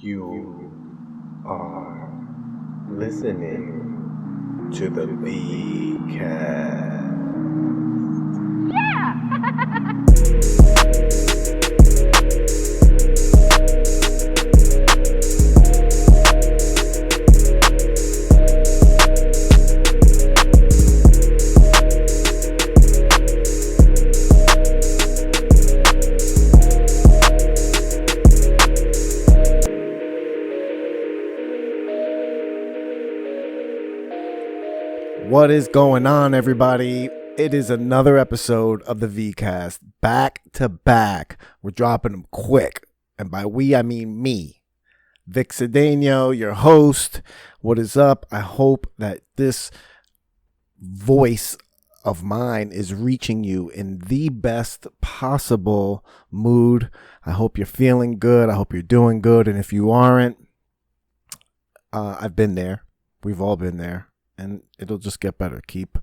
You are listening to the VCast. What is going on, everybody? It is another episode of the VCast, back to back. We're dropping them quick, and by we I mean me, Vic Cedeno, your host. What is up? I hope that this voice of mine is reaching you in the best possible mood. I hope you're feeling good. I hope you're doing good, and if you aren't, I've been there. We've all been there. And it'll just get better. Keep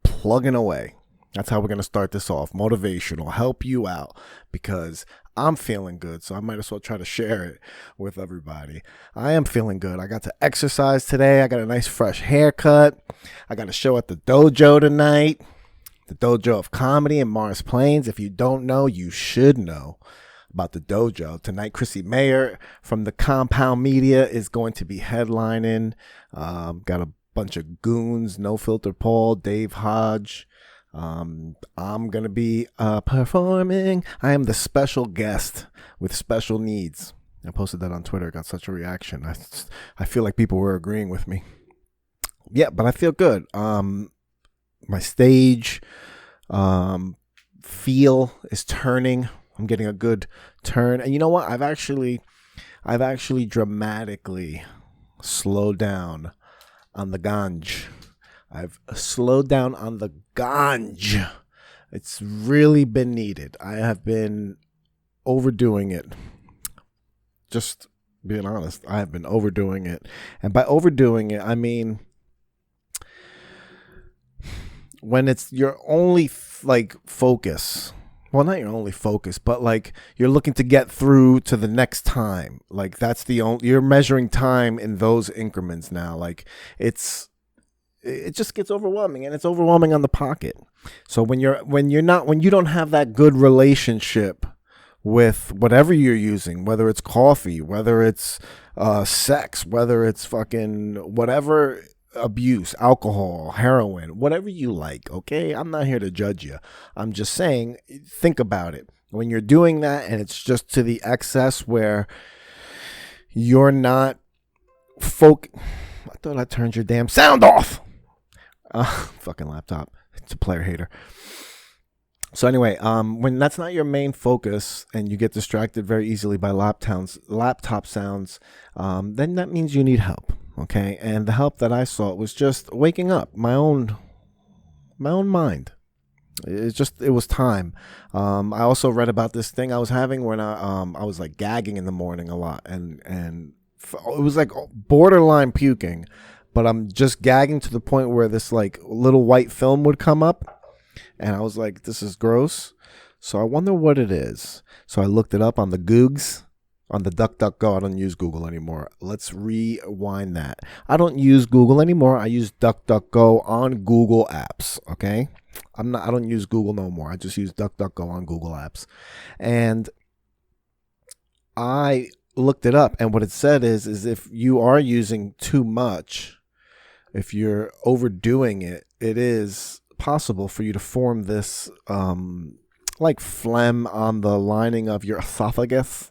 plugging away. That's how we're going to start this off. Motivational. Help you out because I'm feeling good. So I might as well try to share it with everybody. I am feeling good. I got to exercise today. I got a nice fresh haircut. I got a show at the dojo tonight. The Dojo of Comedy in Morris Plains. If you don't know, you should know about the dojo. Tonight, Chrissy Mayer from the Compound Media is going to be headlining. Got a bunch of goons, No Filter Paul, Dave Hodge. I'm going to be performing. I am the special guest with special needs. I posted that on Twitter. Got such a reaction. I feel like people were agreeing with me. Yeah, but I feel good. My stage feel is turning. I'm getting a good turn. And you know what? I've actually dramatically slowed down on the ganj. I've slowed down on the ganj. It's really been needed. I have been overdoing it. Just being honest, I have been overdoing it. And by overdoing it, I mean when it's your only focus. Well, not your only focus, but like you're looking to get through to the next time. Like that's you're measuring time in those increments now. Like it just gets overwhelming, and it's overwhelming on the pocket. So when you don't have that good relationship with whatever you're using, whether it's coffee, whether it's sex, whether it's fucking whatever, abuse, alcohol, heroin, whatever you like, okay? I'm not here to judge you. I'm just saying, think about it. When you're doing that and it's just to the excess where you're not I thought I turned your damn sound off. Fucking laptop. It's a player hater. So anyway, when that's not your main focus and you get distracted very easily by laptop sounds, then that means you need help. Okay, and the help that I sought was just waking up my own mind. It was time. I also read about this thing I was having when I was like gagging in the morning a lot, and it was like borderline puking, but I'm just gagging to the point where this like little white film would come up, and I was like, this is gross. So I wonder what it is. So I looked it up on the Googs. On the DuckDuckGo. I don't use Google anymore. Let's rewind that. I don't use Google anymore. I use DuckDuckGo on Google Apps. Okay, I don't use Google no more. I just use DuckDuckGo on Google Apps, and I looked it up. And what it said is if you are using too much, if you're overdoing it, it is possible for you to form this like phlegm on the lining of your esophagus.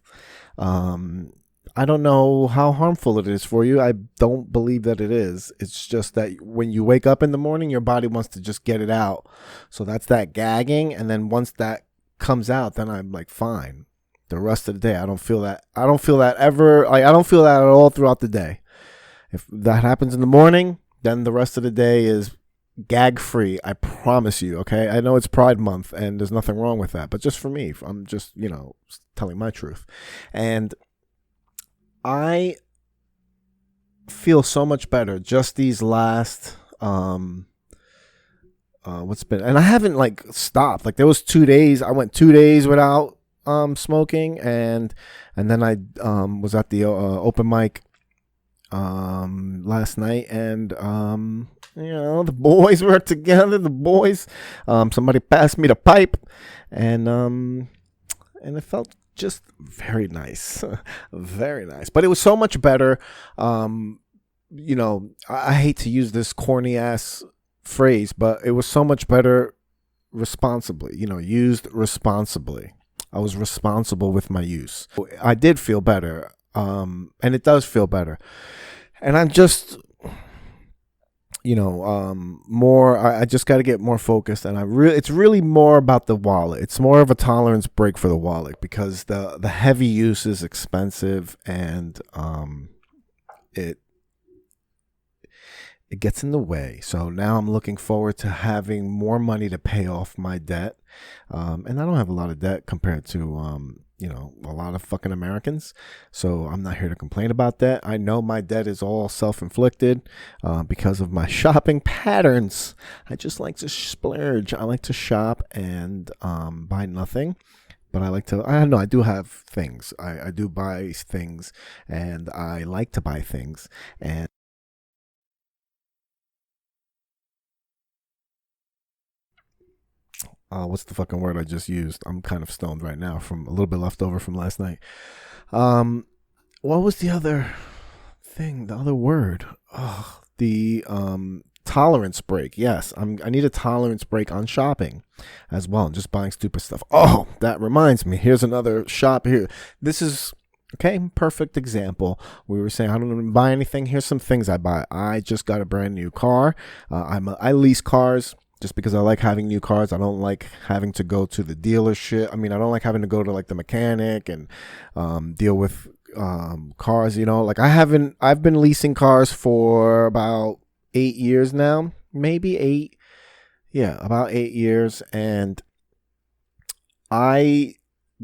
I don't know how harmful it is for you. I don't believe that it is. It's just that when you wake up in the morning, your body wants to just get it out. So that's that gagging. And then once that comes out, then I'm like, fine. The rest of the day, I don't feel that ever. Like, I don't feel that at all throughout the day. If that happens in the morning, then the rest of the day is gag free. I promise you. Okay. I know it's Pride Month and there's nothing wrong with that, but just for me, I'm just, telling my truth. And I feel so much better just these last and I haven't like stopped. Like there was 2 days, I went 2 days without smoking, and then I was at the open mic last night, and the boys were together. The boys, somebody passed me the pipe, and it felt just very nice, very nice. But it was so much better. I hate to use this corny ass phrase, but it was so much better responsibly, used responsibly. I was responsible with my use. I did feel better, and it does feel better. And I'm just, more, I just got to get more focused, and it's really more about the wallet. It's more of a tolerance break for the wallet, because the heavy use is expensive, and it gets in the way. So now I'm looking forward to having more money to pay off my debt. And I don't have a lot of debt compared to, a lot of fucking Americans. So I'm not here to complain about that. I know my debt is all self-inflicted because of my shopping patterns. I just like to splurge. I like to shop and buy nothing. But I do have things. I do buy things, and I like to buy things. And what's the fucking word I just used? I'm kind of stoned right now from a little bit left over from last night. What was the other thing? The other word? Oh, the tolerance break. Yes, I need a tolerance break on shopping as well, and just buying stupid stuff. Oh, that reminds me. Here's another shop here. This is okay. Perfect example. We were saying I don't buy anything. Here's some things I buy. I just got a brand new car. I lease cars. Just because I like having new cars. I don't like having to go to the dealership. I mean, I don't like having to go to like the mechanic and deal with cars, like I've been leasing cars for about 8 years now, maybe 8. Yeah, about 8 years. And I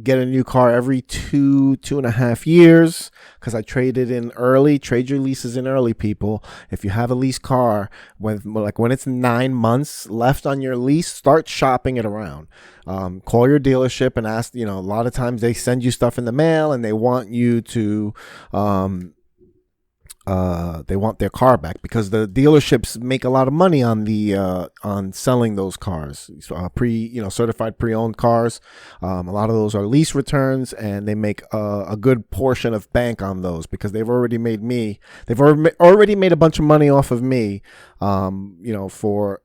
get a new car every 2.5 years, because I traded in early. Trade your leases in early, people. If you have a lease car, when it's 9 months left on your lease, start shopping it around. Call your dealership and ask. A lot of times they send you stuff in the mail, and they want you to they want their car back, because the dealerships make a lot of money on the on selling those cars, certified pre-owned cars. A lot of those are lease returns, and they make a good portion of bank on those, because they've already made a bunch of money off of me, for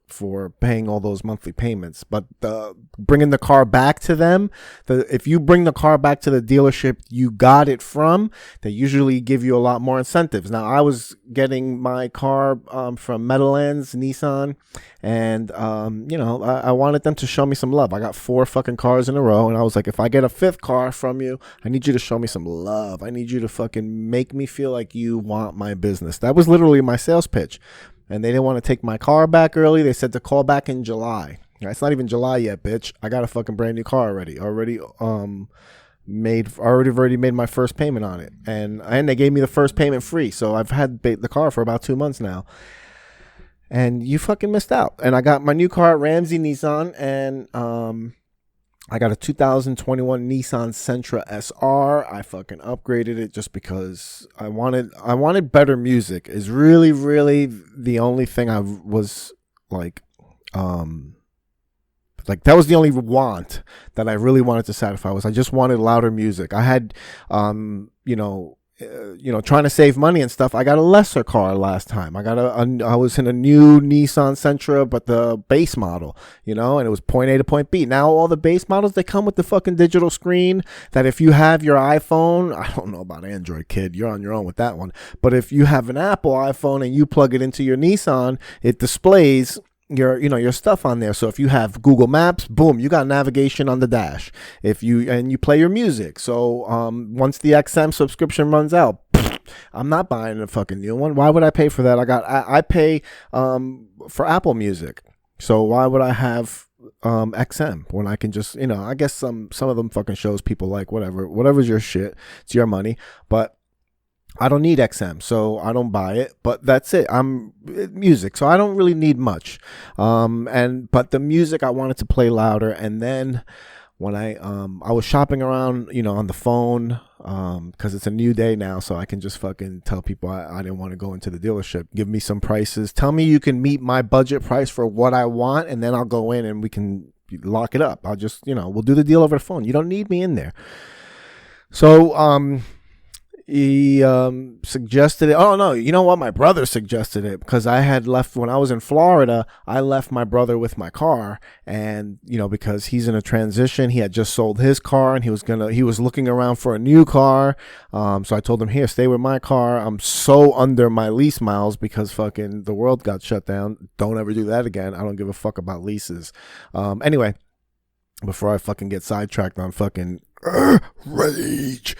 for paying all those monthly payments. But bringing the car back to them, if you bring the car back to the dealership you got it from, they usually give you a lot more incentives. Now, I was getting my car from Meadowlands Nissan, and I wanted them to show me some love. I got 4 fucking cars in a row, and I was like, if I get a 5th car from you, I need you to show me some love. I need you to fucking make me feel like you want my business. That was literally my sales pitch. And they didn't want to take my car back early. They said to call back in July. It's not even July yet, bitch. I got a fucking brand new car already. Already made my first payment on it. And they gave me the first payment free. So I've had the car for about 2 months now. And you fucking missed out. And I got my new car at Ramsey Nissan, and I got a 2021 Nissan Sentra SR. I fucking upgraded it just because I wanted better music. Is really, really the only thing I was like that was the only want that I really wanted to satisfy. I just wanted louder music. I had trying to save money and stuff. I got a lesser car last time. I was in a new Nissan Sentra, but the base model, and it was point A to point B. Now all the base models, they come with the fucking digital screen that if you have your iPhone, I don't know about Android, kid, you're on your own with that one. But if you have an Apple iPhone and you plug it into your Nissan, it displays your stuff on there. So if you have Google Maps, boom, you got navigation on the dash. If you play your music. So once the XM subscription runs out, I'm not buying a fucking new one. Why would I pay for that? I pay for Apple Music. So why would I have XM when I can just, I guess some of them fucking shows people like, whatever's your shit, it's your money. But I don't need XM, so I don't buy it, but that's it. I'm music, so I don't really need much. But the music I wanted to play louder, and then when I was shopping around, on the phone, because it's a new day now, so I can just fucking tell people I didn't want to go into the dealership. Give me some prices. Tell me you can meet my budget price for what I want, and then I'll go in and we can lock it up. I'll just, we'll do the deal over the phone. You don't need me in there. So, he suggested it. Oh no, you know what? My brother suggested it because I had left when I was in Florida. I left my brother with my car, and because he's in a transition, he had just sold his car and he was looking around for a new car. So I told him, here, stay with my car. I'm so under my lease miles because fucking the world got shut down. Don't ever do that again. I don't give a fuck about leases. Anyway, before I fucking get sidetracked on fucking rage.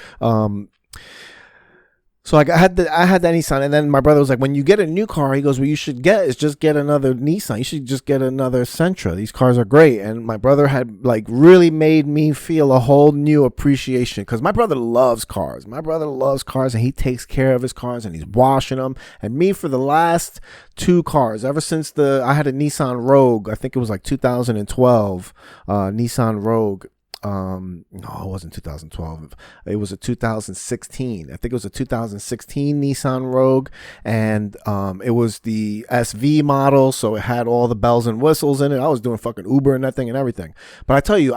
So I had that Nissan, and then my brother was like, when you get a new car, he goes, what you should get is just get another Nissan. You should just get another Sentra. These cars are great. And my brother had really made me feel a whole new appreciation because my brother loves cars. And he takes care of his cars and he's washing them. And me, for the last 2 cars, ever since I had a Nissan Rogue, I think it was 2012, Nissan Rogue. No, it wasn't 2012. It was a 2016. I think it was a 2016 Nissan Rogue, and it was the SV model, so it had all the bells and whistles in it. I was doing fucking Uber and that thing and everything. But I tell you,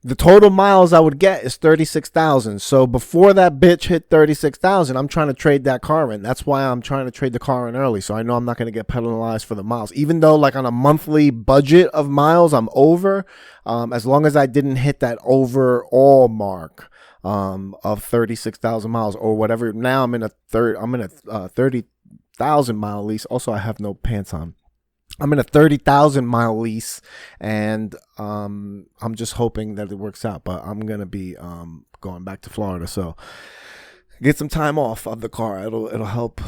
the total miles I would get is 36,000. So before that bitch hit 36,000, I'm trying to trade that car in. That's why I'm trying to trade the car in early. So I know I'm not going to get penalized for the miles. Even though on a monthly budget of miles, I'm over, as long as I didn't hit that overall mark, of 36,000 miles or whatever. Now I'm in a 30,000 mile lease. Also, I have no pants on. I'm in a 30,000 mile lease, and I'm just hoping that it works out. But I'm gonna be going back to Florida, so get some time off of the car. It'll help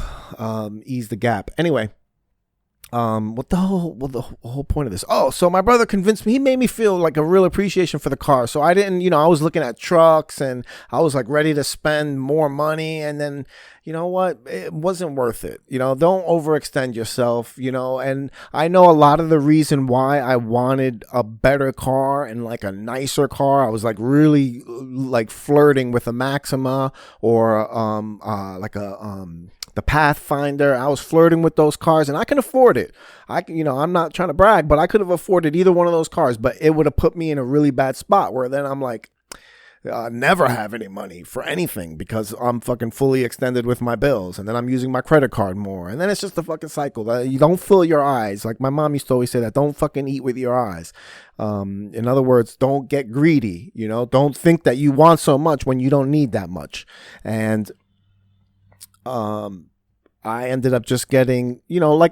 ease the gap. Anyway, what the whole point of this? Oh, so my brother convinced me. He made me feel like a real appreciation for the car. So I didn't, I was looking at trucks and I was ready to spend more money, and then you know what? It wasn't worth it. Don't overextend yourself, and I know a lot of the reason why I wanted a better car and a nicer car. I was really flirting with a Maxima or the Pathfinder. I was flirting with those cars, and I can afford it. I'm not trying to brag, but I could have afforded either one of those cars, but it would have put me in a really bad spot where then I'm never have any money for anything because I'm fucking fully extended with my bills, and then I'm using my credit card more, and then it's just a fucking cycle. You don't fill your eyes. My mom used to always say that, don't fucking eat with your eyes. In other words, don't get greedy. Don't think that you want so much when you don't need that much. And I ended up just getting, I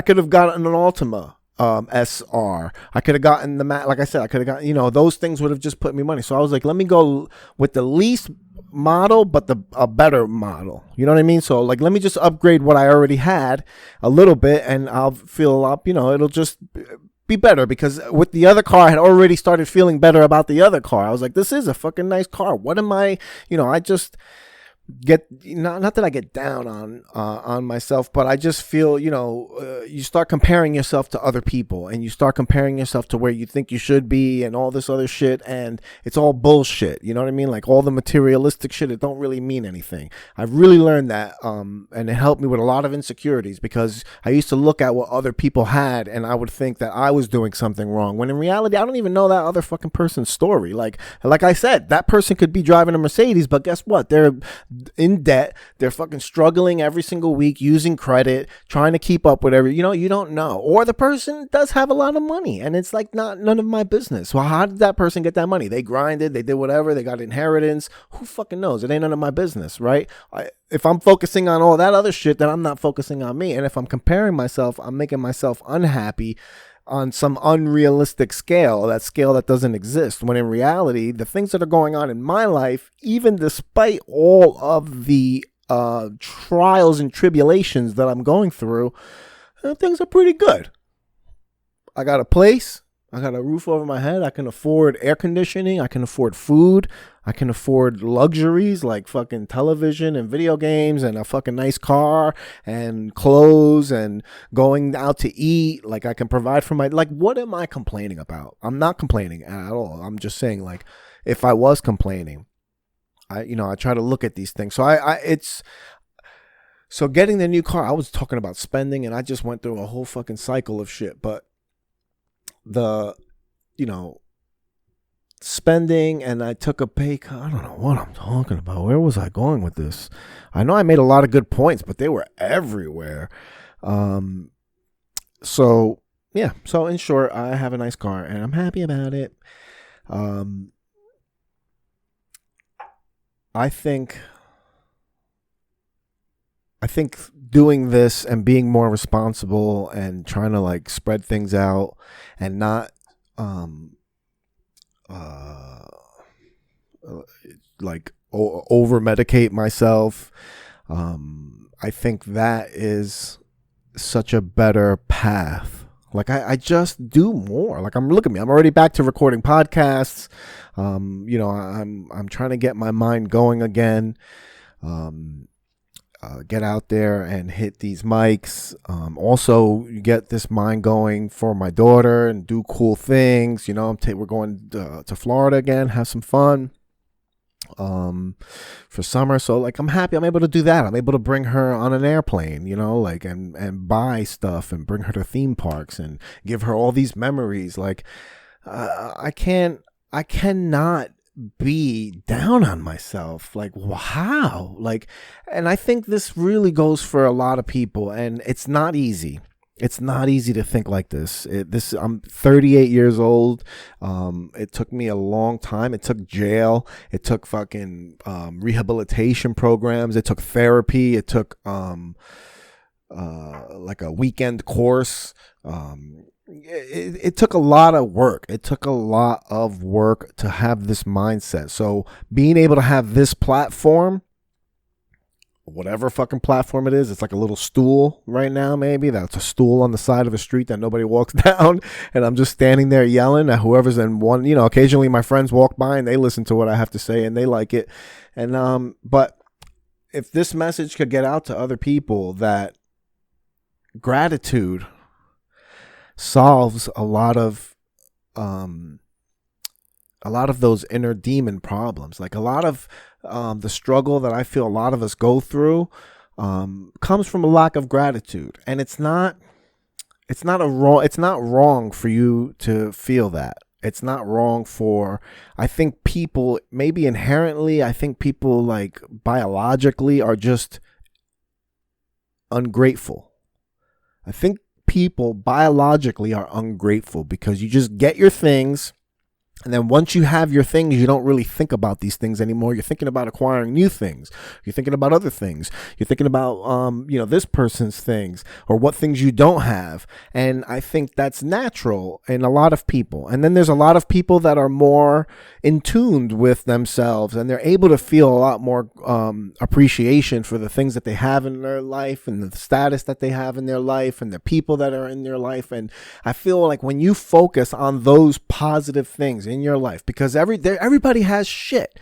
could have gotten an Altima SR. I could have gotten like I said, I could have gotten, those things would have just put me money. So I was like, let me go with the least model, but a better model. You know what I mean? So let me just upgrade what I already had a little bit, and I'll feel up, it'll just be better, because with the other car, I had already started feeling better about the other car. I was like, this is a fucking nice car. What am I, I just get, not that I get down on myself, but I just feel, you start comparing yourself to other people, and you start comparing yourself to where you think you should be and all this other shit, and it's all bullshit. You know what I mean? All the materialistic shit, it don't really mean anything. I've really learned that, and it helped me with a lot of insecurities, because I used to look at what other people had and I would think that I was doing something wrong, when in reality I don't even know that other fucking person's story. Like I said, that person could be driving a Mercedes, but guess what? They're in debt. They're fucking struggling every single week, using credit, trying to keep up with you don't know. Or the person does have a lot of money, and it's none of my business. Well, how did that person get that money? They grinded, they did whatever, they got inheritance. Who fucking knows? It ain't none of my business, right? If I'm focusing on all that other shit, then I'm not focusing on me. And if I'm comparing myself, I'm making myself unhappy on some unrealistic scale, that scale that doesn't exist, when in reality, the things that are going on in my life, even despite all of the trials and tribulations that I'm going through, things are pretty good. I got a place, I got a roof over my head. I can afford air conditioning. I can afford food. I can afford luxuries like fucking television and video games and a fucking nice car and clothes and going out to eat. Like I can provide for like, what am I complaining about? I'm not complaining at all. I'm just saying, like, if I was complaining, I try to look at these things. So getting the new car, I was talking about spending, and I just went through a whole fucking cycle of shit. But spending, and I took a pay cut. I don't know what I'm talking about. Where was I going with this? I know I made a lot of good points, but they were everywhere. So in short, I have a nice car and I'm happy about it. I think doing this and being more responsible and trying to like spread things out and not over medicate myself. I think that is such a better path. Like I just do more. Like look at me. I'm already back to recording podcasts. I'm trying to get my mind going again. Get out there and hit these mics. Also get this mind going for my daughter and do cool things. We're going to Florida again, have some fun for summer. So like I'm happy I'm able to do that. I'm able to bring her on an airplane, and buy stuff and bring her to theme parks and give her all these memories. Like I cannot be down on myself. Like, wow. Like, and I think this really goes for a lot of people, and it's not easy. It's not easy to think like this. I'm 38 years old. It took me a long time. It took jail. It took fucking rehabilitation programs. It took therapy. It took like a weekend course. It took a lot of work. It took a lot of work to have this mindset. So being able to have this platform, whatever fucking platform it is, it's like a little stool right now, maybe. That's a stool on the side of a street that nobody walks down. And I'm just standing there yelling at whoever's in one. Occasionally my friends walk by and they listen to what I have to say and they like it. And, but if this message could get out to other people, that gratitude solves a lot of those inner demon problems. Like a lot of the struggle that I feel a lot of us go through comes from a lack of gratitude. And it's not wrong for you to feel that. It's not wrong for, I think people maybe inherently, like biologically are just ungrateful. I think people biologically are ungrateful because you just get your things, and then once you have your things, you don't really think about these things anymore. You're thinking about acquiring new things. You're thinking about other things. You're thinking about this person's things or what things you don't have. And I think that's natural in a lot of people. And then there's a lot of people that are more in tune with themselves, and they're able to feel a lot more appreciation for the things that they have in their life and the status that they have in their life and the people that are in their life. And I feel like when you focus on those positive things in your life, because everybody has shit.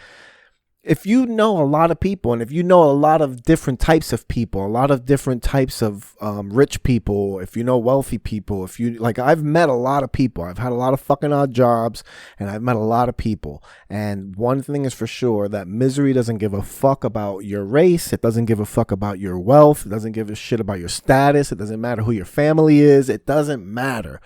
If you know a lot of people, and if you know a lot of different types of people, a lot of different types of rich people, if you know wealthy people, if you like, I've met a lot of people. I've had a lot of fucking odd jobs, and I've met a lot of people. And one thing is for sure, that misery doesn't give a fuck about your race. It doesn't give a fuck about your wealth. It doesn't give a shit about your status. It doesn't matter who your family is. It doesn't matter.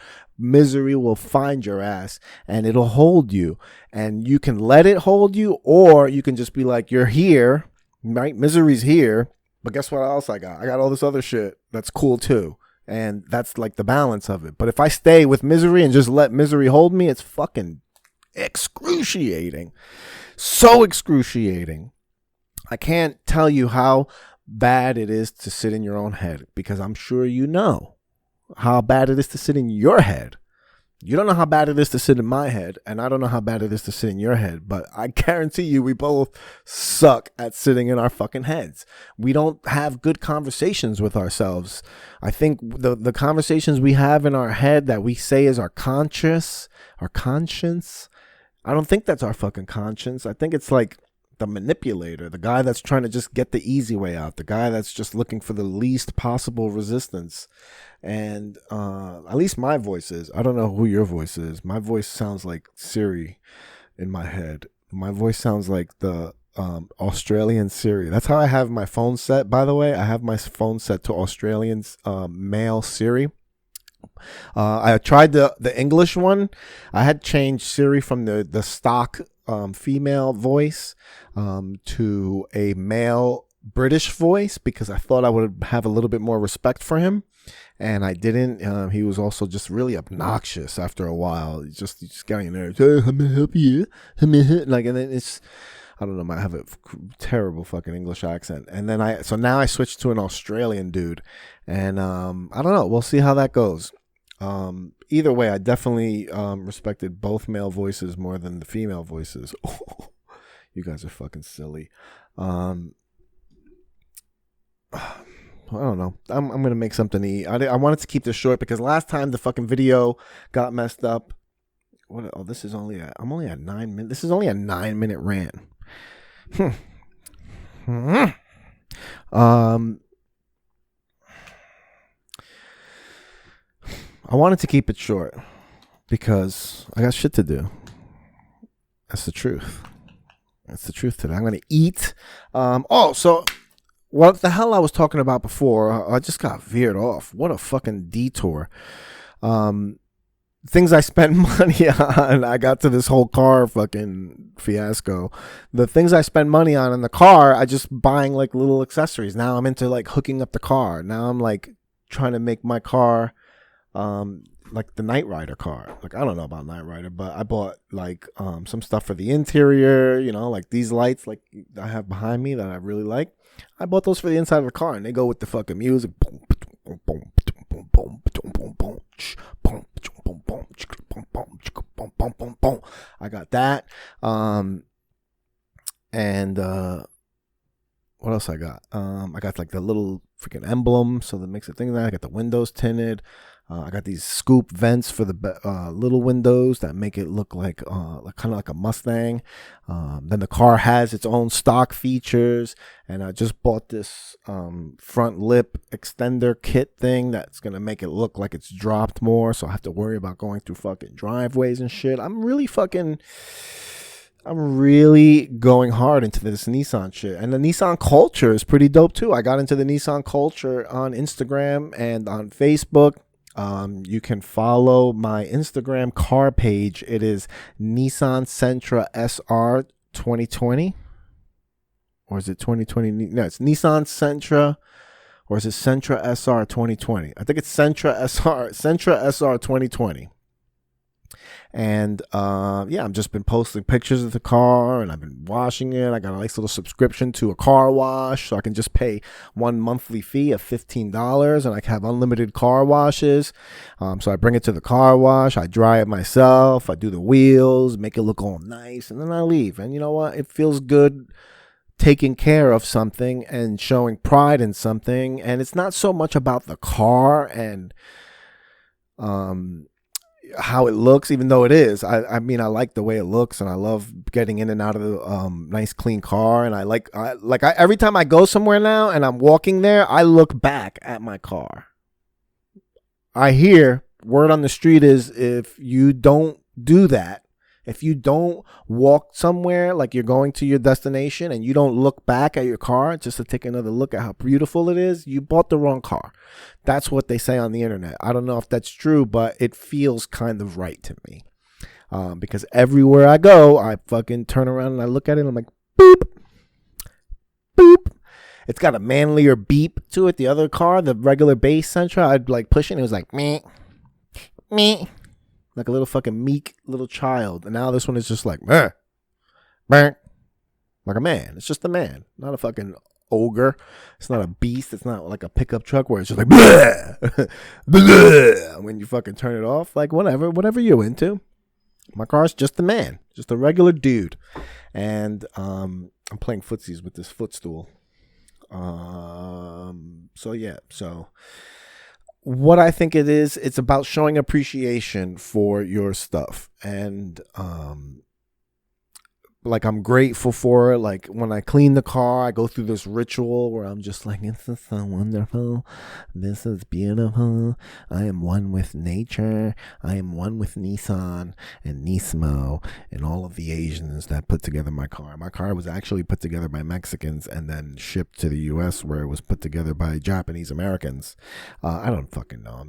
Misery will find your ass and it'll hold you, and you can let it hold you, or you can just be like, you're here, right? Misery's here, but guess what else I got? I got all this other shit that's cool too. And that's like the balance of it. But if I stay with misery and just let misery hold me, it's fucking excruciating. So excruciating. I can't tell you how bad it is to sit in your own head, because I'm sure you know how bad it is to sit in your head. You don't know how bad it is to sit in my head, and I don't know how bad it is to sit in your head, but I guarantee you we both suck at sitting in our fucking heads. We don't have good conversations with ourselves. I think the conversations we have in our head that we say is our conscience, I don't think that's our fucking conscience. I think it's like the manipulator, the guy that's trying to just get the easy way out, the guy that's just looking for the least possible resistance. And at least my voice is. I don't know who your voice is. My voice sounds like Siri in my head. My voice sounds like the Australian Siri. That's how I have my phone set, by the way. I have my phone set to Australian male Siri. I tried the English one. I had changed Siri from the stock female voice to a male British voice because I thought I would have a little bit more respect for him. And I didn't. He was also just really obnoxious after a while. He just got in there. Hey, I'm gonna help you. Like, and then it's, I don't know. I have a terrible fucking English accent. And then now I switched to an Australian dude. And I don't know. We'll see how that goes. Either way, I definitely respected both male voices more than the female voices. You guys are fucking silly. I don't know. I'm gonna make something to eat. I wanted to keep this short because last time the fucking video got messed up. What? Oh, this is only I'm only at 9 minutes. This is only a 9-minute rant. I wanted to keep it short because I got shit to do. That's the truth. That's the truth today. I'm gonna eat. So. What the hell I was talking about before, I just got veered off. What a fucking detour. Things I spent money on, I got to this whole car fucking fiasco. The things I spend money on in the car, I just buying like little accessories. Now I'm into like hooking up the car. Now I'm like trying to make my car like the Knight Rider car. Like, I don't know about Knight Rider, but I bought like some stuff for the interior, like these lights like I have behind me that I really like. I bought those for the inside of the car, and they go with the fucking music. I got that. And what else I got? I got like the little freaking emblem, so that makes it think that. I got the windows tinted. I got these scoop vents for the little windows that make it look like kind of like a Mustang. Then the car has its own stock features, and I just bought this front lip extender kit thing that's gonna make it look like it's dropped more, so I have to worry about going through fucking driveways and shit. I'm really going hard into this Nissan shit. And the Nissan culture is pretty dope too. I got into the Nissan culture on Instagram and on Facebook. You can follow my Instagram car page. It is Nissan Sentra SR 2020. Or is it 2020? No, it's Nissan Sentra. Or is it Sentra SR 2020? I think it's Sentra SR 2020. And I've just been posting pictures of the car, and I've been washing it. I got a nice little subscription to a car wash, so I can just pay one monthly fee of $15, and I can have unlimited car washes. So I bring it to the car wash, I dry it myself, I do the wheels, make it look all nice, and then I leave. And you know what? It feels good taking care of something and showing pride in something. And it's not so much about the car and how it looks, even though it is. I mean, I like the way it looks, and I love getting in and out of the nice clean car. And I every time I go somewhere now and I'm walking there, I look back at my car. I hear word on the street is if you don't do that, if you don't walk somewhere like you're going to your destination and you don't look back at your car just to take another look at how beautiful it is, you bought the wrong car. That's what they say on the internet. I don't know if that's true, but it feels kind of right to me. Because everywhere I go, I fucking turn around and I look at it and I'm like, boop, boop. It's got a manlier beep to it. The other car, the regular base Sentra, I'd like push it and it was like, meh, meh. Like a little fucking meek little child. And now this one is just like, meh, meh. Like a man. It's just a man. Not a fucking ogre. It's not a beast. It's not like a pickup truck where it's just like bleh, bleh, when you fucking turn it off. Like whatever you're into. My car's just the man, just a regular dude, and I'm playing footsies with this footstool. So what I think it is, it's about showing appreciation for your stuff, and like I'm grateful for it. Like when I clean the car, I go through this ritual where I'm just like, this is so wonderful. This is beautiful. I am one with nature. I am one with Nissan and Nismo and all of the Asians that put together my car. My car was actually put together by Mexicans and then shipped to the US where it was put together by Japanese Americans. I don't fucking know.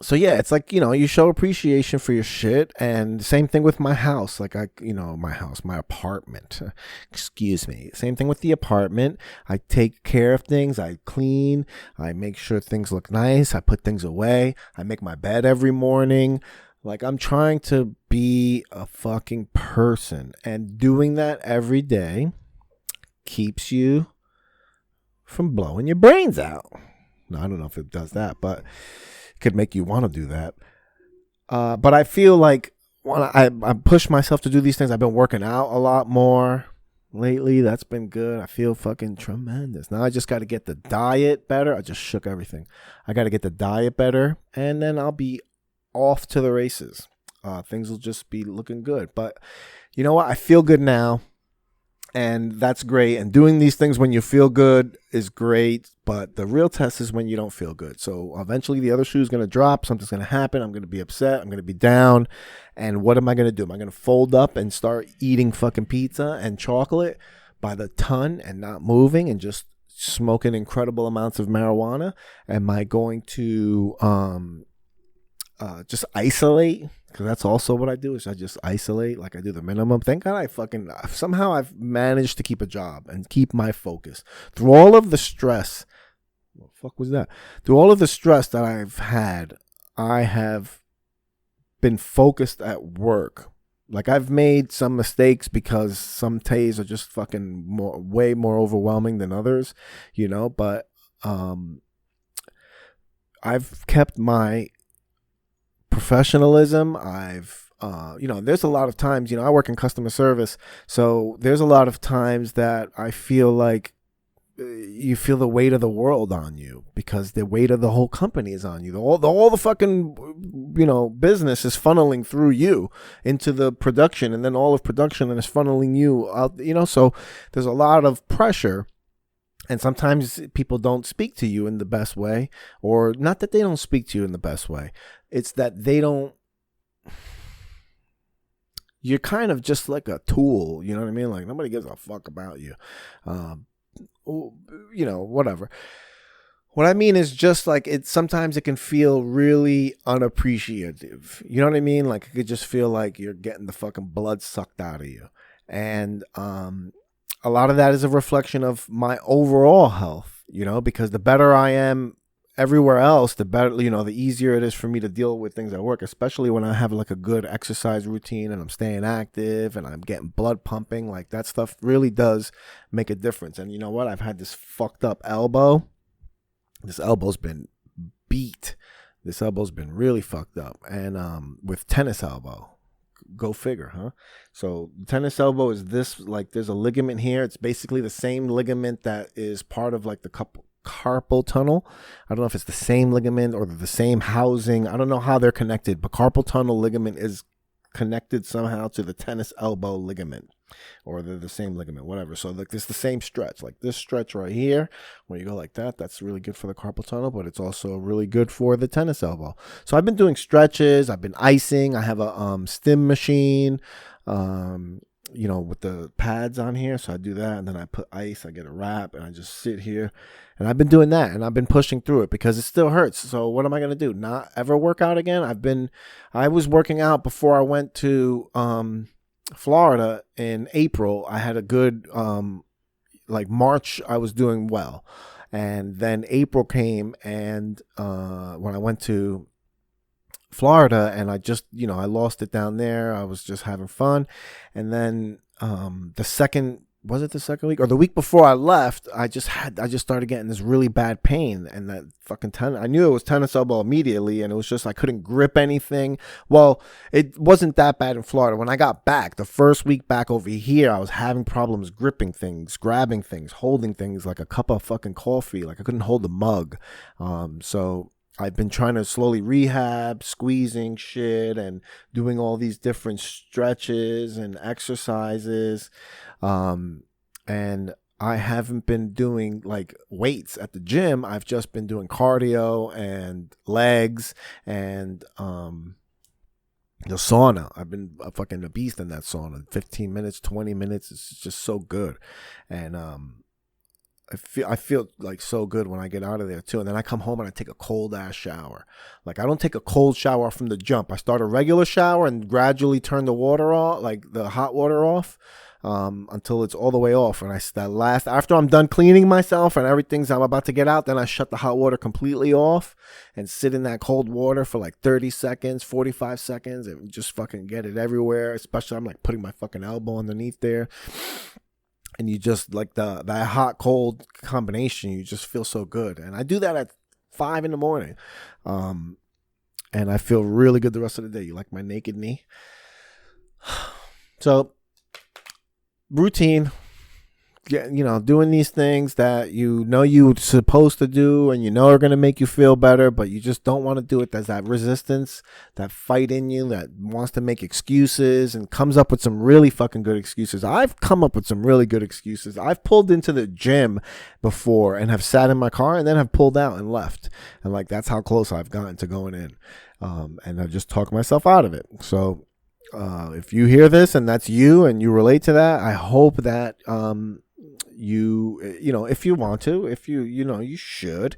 So yeah, it's like, you show appreciation for your shit, and same thing with my house. Like my apartment, excuse me. Same thing with the apartment. I take care of things. I clean. I make sure things look nice. I put things away. I make my bed every morning. Like I'm trying to be a fucking person, and doing that every day keeps you from blowing your brains out. No, I don't know if it does that, but could make you want to do that. But I feel like when I push myself to do these things, I've been working out a lot more lately. That's been good. I feel fucking tremendous. Now I just got to get the diet better. I just shook everything. I got to get the diet better, and then I'll be off to the races. Things will just be looking good. But you know what? I feel good now, and that's great. And doing these things when you feel good is great. But the real test is when you don't feel good. So eventually the other shoe is going to drop. Something's going to happen. I'm going to be upset. I'm going to be down. And what am I going to do? Am I going to fold up and start eating fucking pizza and chocolate by the ton and not moving and just smoking incredible amounts of marijuana? Am I going to just isolate? Because that's also what I do, is I just isolate. Like I do the minimum. Thank God somehow I've managed to keep a job and keep my focus through all of the stress. What the fuck was that? Through all of the stress that I've had, I have been focused at work. Like I've made some mistakes because some days are just fucking way more overwhelming than others, but I've kept my professionalism. I've there's a lot of times, I work in customer service, so there's a lot of times that I feel like you feel the weight of the world on you because the weight of the whole company is on you. All the fucking business is funneling through you into the production, and then all of production is funneling you out. So there's a lot of pressure. And sometimes people don't speak to you in the best way, or not that they don't speak to you in the best way. It's that they don't. You're kind of just like a tool. You know what I mean? Like nobody gives a fuck about you. Whatever. What I mean is just like sometimes it can feel really unappreciative. You know what I mean? Like it could just feel like you're getting the fucking blood sucked out of you. And, a lot of that is a reflection of my overall health, because the better I am everywhere else, the better, the easier it is for me to deal with things at work, especially when I have like a good exercise routine and I'm staying active and I'm getting blood pumping. Like that stuff really does make a difference. And you know what? I've had this fucked up elbow. This elbow's been beat. This elbow's been really fucked up. And with tennis elbow. Go figure, huh? So tennis elbow is this, like there's a ligament here. It's basically the same ligament that is part of like the carpal tunnel. I don't know if it's the same ligament or the same housing. I don't know how they're connected, but carpal tunnel ligament is connected somehow to the tennis elbow ligament, or they're the same ligament, whatever. So like it's the same stretch, like this stretch right here, where you go like that. That's really good for the carpal tunnel, but it's also really good for the tennis elbow. So I've been doing stretches. I've been icing. I have a stim machine, with the pads on here. So I do that, and then I put ice. I get a wrap, and I just sit here. And I've been doing that, and I've been pushing through it because it still hurts. So what am I going to do? Not ever work out again? I was working out before I went to Florida in April. I had a good, March, I was doing well. And then April came, and when I went to Florida, and I just, I lost it down there. I was just having fun. And then the second was it the second week or the week before I left, I just started getting this really bad pain, and that fucking tennis, I knew it was tennis elbow immediately, and it was just I couldn't grip anything. Well, it wasn't that bad in Florida. When I got back, the first week back over here, I was having problems gripping things, grabbing things, holding things like a cup of fucking coffee. Like I couldn't hold the mug. So I've been trying to slowly rehab, squeezing shit and doing all these different stretches and exercises. And I haven't been doing like weights at the gym. I've just been doing cardio and legs and the sauna. I've been a beast in that sauna. 15 minutes, 20 minutes. It's just so good. And I feel like so good when I get out of there too. And then I come home and I take a cold ass shower. Like I don't take a cold shower from the jump. I start a regular shower and gradually turn the water off, like the hot water off, until it's all the way off. And after I'm done cleaning myself and I'm about to get out, then I shut the hot water completely off and sit in that cold water for like 30 seconds, 45 seconds, and just fucking get it everywhere. Especially I'm like putting my fucking elbow underneath there. And you just like that hot cold combination, you just feel so good. And I do that at 5 a.m. And I feel really good the rest of the day. You like my naked knee? So routine, doing these things that you're supposed to do and are going to make you feel better, but you just don't want to do it. There's that resistance, that fight in you that wants to make excuses and comes up with some really fucking good excuses. I've come up with some really good excuses. I've pulled into the gym before and have sat in my car and then have pulled out and left. And like, that's how close I've gotten to going in. And I just talk myself out of it. So if you hear this and that's you and you relate to that, I hope that if you want to, you should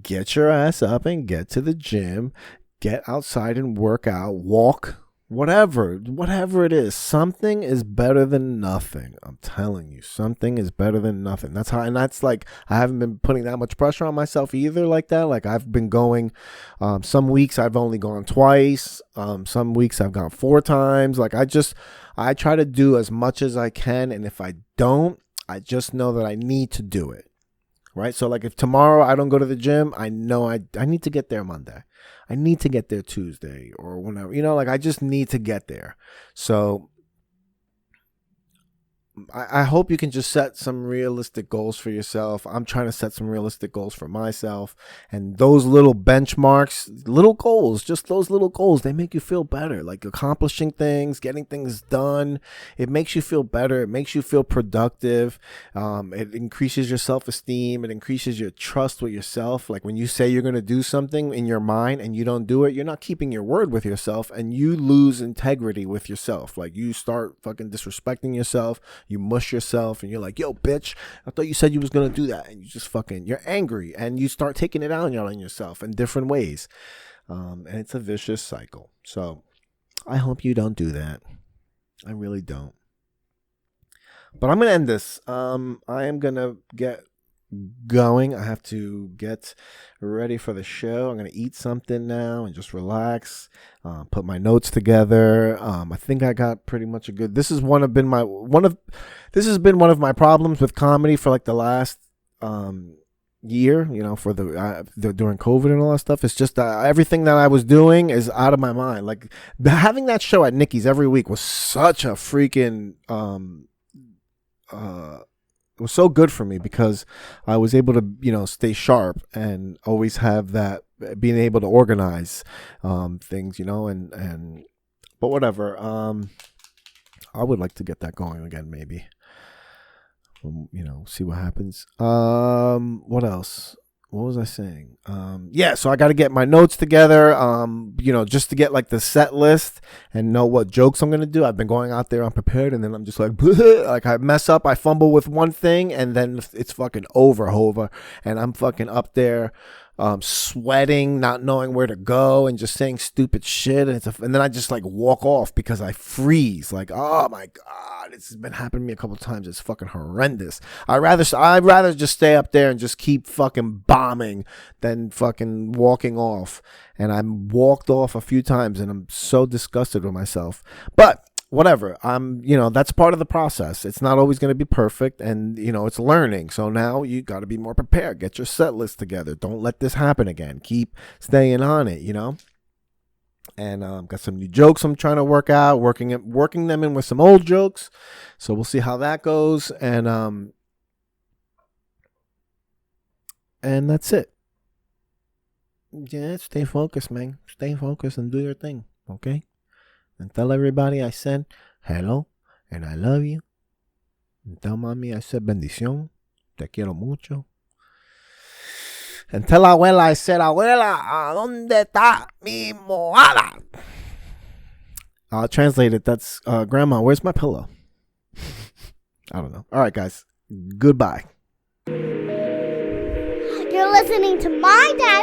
get your ass up and get to the gym, get outside and work out, walk, whatever it is. Something is better than nothing. I'm telling you, something is better than nothing. That's like, I haven't been putting that much pressure on myself either like that. Like I've been going, some weeks I've only gone twice. Some weeks I've gone 4 times. Like I try to do as much as I can. And if I don't, I just know that I need to do it, right? So like if tomorrow I don't go to the gym, I know I need to get there Monday. I need to get there Tuesday or whenever, like I just need to get there. So I hope you can just set some realistic goals for yourself. I'm trying to set some realistic goals for myself. And those little benchmarks, little goals, just those little goals, they make you feel better. Like accomplishing things, getting things done. It makes you feel better. It makes you feel productive. It increases your self-esteem. It increases your trust with yourself. Like when you say you're going to do something in your mind and you don't do it, you're not keeping your word with yourself and you lose integrity with yourself. Like you start fucking disrespecting yourself. You mush yourself and you're like, yo, bitch, I thought you said you was going to do that. And you just you're angry and you start taking it out on yourself in different ways. And it's a vicious cycle. So I hope you don't do that. I really don't. But I'm going to end this. I am going to get going. I have to get ready for the show. I'm going to eat something now and just relax, put my notes together. I think I got pretty much a good, this has been one of my problems with comedy for like the last year, for the during COVID and all that stuff. It's just everything that I was doing is out of my mind. Like having that show at Nikki's every week was such a freaking it was so good for me because I was able to, stay sharp and always have that being able to organize things, but whatever. I would like to get that going again, maybe. See what happens. What else? What was I saying? So I got to get my notes together, just to get like the set list and know what jokes I'm going to do. I've been going out there unprepared and then I'm just like, like I mess up, I fumble with one thing and then it's fucking over. And I'm fucking up there, sweating, not knowing where to go and just saying stupid shit. And then I just like walk off because I freeze. Like, oh my God, this has been happening to me a couple of times. It's fucking horrendous. I'd rather just stay up there and just keep fucking bombing than fucking walking off. And I walked off a few times and I'm so disgusted with myself. But whatever. That's part of the process. It's not always going to be perfect, and it's learning. So now you got to be more prepared. Get your set list together. Don't let this happen again. Keep staying on it. And got some new jokes I'm trying to work out, working them in with some old jokes. So we'll see how that goes. And that's it. Yeah, stay focused, man. Stay focused and do your thing, okay? And tell everybody I said hello and I love you. And tell mommy I said bendición. Te quiero mucho. And tell abuela I said, abuela, ¿a dónde está mi mohada? I'll translate it. That's, Grandma, where's my pillow? I don't know. All right, guys. Goodbye. You're listening to My Dad